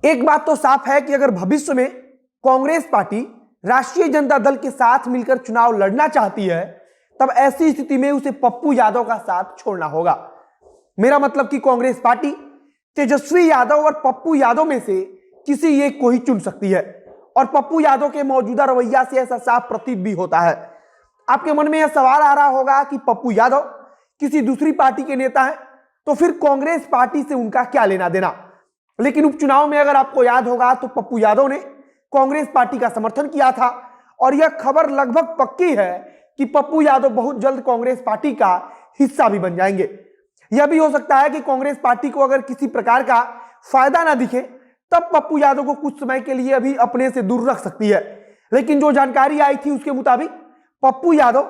एक बात तो साफ है कि अगर भविष्य में कांग्रेस पार्टी राष्ट्रीय जनता दल के साथ मिलकर चुनाव लड़ना चाहती है, तब ऐसी स्थिति में उसे पप्पू यादव का साथ छोड़ना होगा। मेरा मतलब कि कांग्रेस पार्टी तेजस्वी यादव और पप्पू यादव में से किसी एक को ही चुन सकती है, और पप्पू यादव के मौजूदा रवैया से ऐसा साफ प्रतीत भी होता है। आपके मन में यह सवाल आ रहा होगा कि पप्पू यादव किसी दूसरी पार्टी के नेता हैं, तो फिर कांग्रेस पार्टी से उनका क्या लेना देना। लेकिन उपचुनाव में अगर आपको याद होगा तो पप्पू यादव ने कांग्रेस पार्टी का समर्थन किया था, और यह खबर लगभग पक्की है कि पप्पू यादव बहुत जल्द कांग्रेस पार्टी का हिस्सा भी बन जाएंगे। यह भी हो सकता है कि कांग्रेस पार्टी को अगर किसी प्रकार का फायदा ना दिखे, तब पप्पू यादव को कुछ समय के लिए अभी अपने से दूर रख सकती है। लेकिन जो जानकारी आई थी उसके मुताबिक पप्पू यादव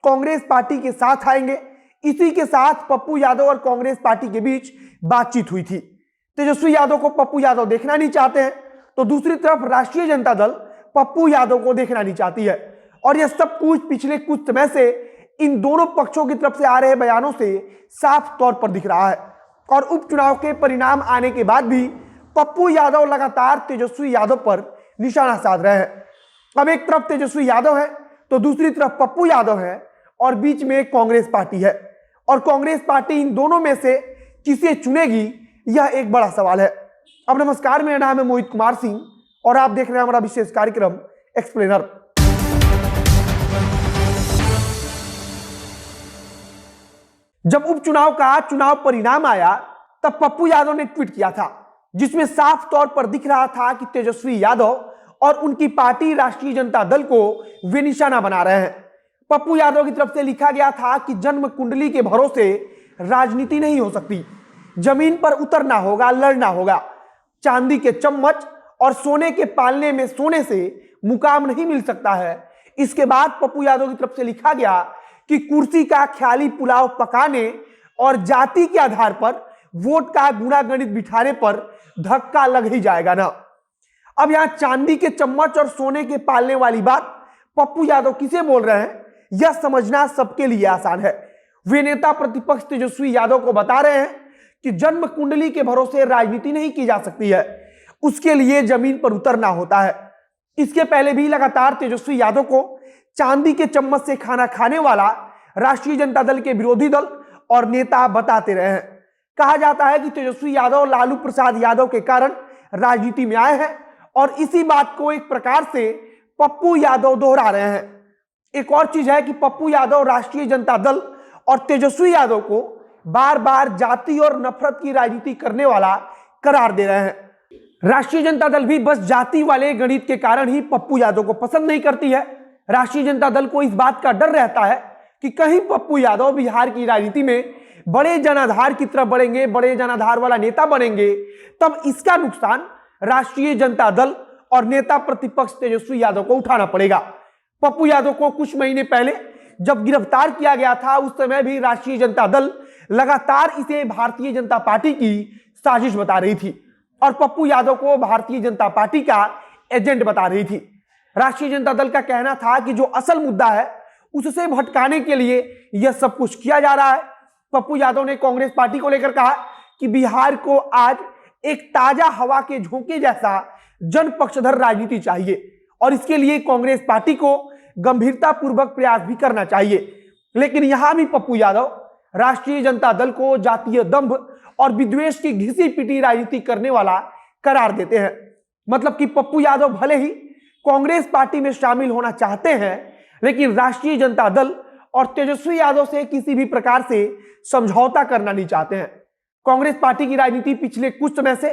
कांग्रेस पार्टी के साथ आएंगे। इसी के साथ पप्पू यादव और कांग्रेस पार्टी के बीच बातचीत हुई थी। तेजस्वी यादव को पप्पू यादव देखना नहीं चाहते हैं, तो दूसरी तरफ राष्ट्रीय जनता दल पप्पू यादव को देखना नहीं चाहती है। और यह सब कुछ पिछले कुछ समय से इन दोनों पक्षों की तरफ से आ रहे बयानों से साफ तौर पर दिख रहा है। और उपचुनाव के परिणाम आने के बाद भी पप्पू यादव लगातार तेजस्वी यादव पर निशाना साध रहे हैं। अब एक तरफ तेजस्वी यादव है तो दूसरी तरफ पप्पू यादव है, और बीच में एक कांग्रेस पार्टी है। और कांग्रेस पार्टी इन दोनों में से किसे चुनेगी, यह एक बड़ा सवाल है। अब नमस्कार, मेरा नाम है मोहित कुमार सिंह और आप देख रहे हैं हमारा विशेष कार्यक्रम एक्सप्लेनर। जब उपचुनाव का चुनाव परिणाम आया तब पप्पू यादव ने ट्वीट किया था, जिसमें साफ तौर पर दिख रहा था कि तेजस्वी यादव और उनकी पार्टी राष्ट्रीय जनता दल को वे निशाना बना रहे हैं। पप्पू यादव की तरफ से लिखा गया था कि जन्म कुंडली के भरोसे राजनीति नहीं हो सकती, जमीन पर उतरना होगा, लड़ना होगा। चांदी के चम्मच और सोने के पालने में सोने से मुकाम नहीं मिल सकता है। इसके बाद पप्पू यादव की तरफ से लिखा गया कि कुर्सी का ख्याली पुलाव पकाने और जाति के आधार पर वोट का गुणागणित बिठाने पर धक्का लग ही जाएगा ना। अब यहां चांदी के चम्मच और सोने के पालने वाली बात पप्पू यादव किसे बोल रहे हैं, यह समझना सबके लिए आसान है। वे नेता प्रतिपक्ष तेजस्वी यादव को बता रहे हैं कि जन्म कुंडली के भरोसे राजनीति नहीं की जा सकती है, उसके लिए जमीन पर उतरना होता है। इसके पहले भी लगातार तेजस्वी यादव को चांदी के चम्मच से खाना खाने वाला राष्ट्रीय जनता दल के विरोधी दल और नेता बताते रहे हैं। कहा जाता है कि तेजस्वी यादव लालू प्रसाद यादव के कारण राजनीति में आए हैं, और इसी बात को एक प्रकार से पप्पू यादव दोहरा रहे हैं। एक और चीज है कि पप्पू यादव राष्ट्रीय जनता दल और तेजस्वी यादव को बार बार जाति और नफरत की राजनीति करने वाला करार दे रहे हैं। राष्ट्रीय जनता दल भी बस जाति वाले गणित के कारण ही पप्पू यादव को पसंद नहीं करती है। राष्ट्रीय जनता दल को इस बात का डर रहता है कि कहीं पप्पू यादव बिहार की राजनीति में बड़े जनाधार की तरफ बढ़ेंगे, बड़े जनाधार वाला नेता बनेंगे, तब इसका नुकसान राष्ट्रीय जनता दल और नेता प्रतिपक्ष तेजस्वी यादव को उठाना पड़ेगा। पप्पू यादव को कुछ महीने पहले जब गिरफ्तार किया गया था, उस समय भी राष्ट्रीय जनता दल लगातार इसे भारतीय जनता पार्टी की साजिश बता रही थी, और पप्पू यादव को भारतीय जनता पार्टी का एजेंट बता रही थी। राष्ट्रीय जनता दल का कहना था कि जो असल मुद्दा है उससे भटकाने के लिए यह सब कुछ किया जा रहा है। पप्पू यादव ने कांग्रेस पार्टी को लेकर कहा कि बिहार को आज एक ताजा हवा के झोंके जैसा जन पक्षधर राजनीति चाहिए, और इसके लिए कांग्रेस पार्टी को गंभीरता पूर्वक प्रयास भी करना चाहिए। लेकिन यहां भी पप्पू यादव राष्ट्रीय जनता दल को जातीय दंभ और विद्वेष की घिसी पिटी राजनीति करने वाला करार देते हैं। मतलब कि पप्पू यादव भले ही कांग्रेस पार्टी में शामिल होना चाहते हैं, लेकिन राष्ट्रीय जनता दल और तेजस्वी यादव से किसी भी प्रकार से समझौता करना नहीं चाहते हैं। कांग्रेस पार्टी की राजनीति पिछले कुछ समय से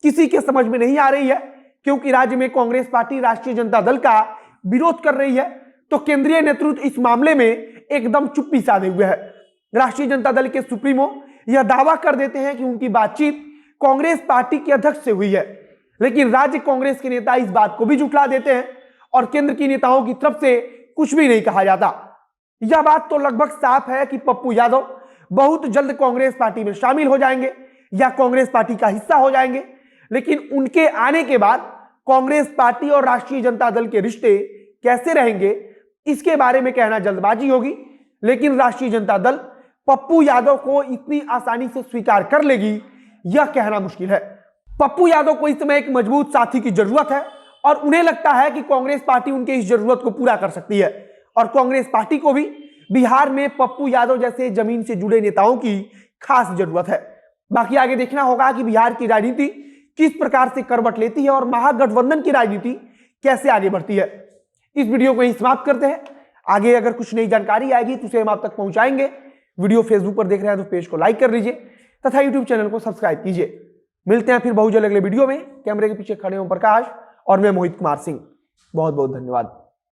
किसी के समझ में नहीं आ रही है, क्योंकि राज्य में कांग्रेस पार्टी राष्ट्रीय जनता दल का विरोध कर रही है, तो केंद्रीय नेतृत्व इस मामले में एकदम चुप्पी साधे हुए है। राष्ट्रीय जनता दल के सुप्रीमो यह दावा कर देते हैं कि उनकी बातचीत कांग्रेस पार्टी के अध्यक्ष से हुई है, लेकिन राज्य कांग्रेस के नेता इस बात को भी झुठला देते हैं, और केंद्र की नेताओं की तरफ से कुछ भी नहीं कहा जाता। यह बात तो लगभग साफ है कि पप्पू यादव बहुत जल्द कांग्रेस पार्टी में शामिल हो जाएंगे या कांग्रेस पार्टी का हिस्सा हो जाएंगे। लेकिन उनके आने के बाद कांग्रेस पार्टी और राष्ट्रीय जनता दल के रिश्ते कैसे रहेंगे, इसके बारे में कहना जल्दबाजी होगी। लेकिन राष्ट्रीय जनता दल पप्पू यादव को इतनी आसानी से स्वीकार कर लेगी, यह कहना मुश्किल है। पप्पू यादव को इस समय एक मजबूत साथी की जरूरत है और उन्हें लगता है कि कांग्रेस पार्टी उनके इस जरूरत को पूरा कर सकती है और कांग्रेस पार्टी को भी बिहार में पप्पू यादव जैसे जमीन से जुड़े नेताओं की खास जरूरत है। बाकी आगे देखना होगा कि बिहार की राजनीति किस प्रकार से करवट लेती है और महागठबंधन की राजनीति कैसे आगे बढ़ती है। इस वीडियो को यहीं समाप्त करते हैं। आगे अगर कुछ नई जानकारी आएगी तो उसे हम आप तक पहुंचाएंगे। वीडियो फेसबुक पर देख रहे हैं तो पेज को लाइक कर लीजिए तथा यूट्यूब चैनल को सब्सक्राइब कीजिए। मिलते हैं फिर बहुत जल्द अगले वीडियो में। कैमरे के पीछे खड़े ओम प्रकाश और मैं मोहित कुमार सिंह। बहुत बहुत धन्यवाद।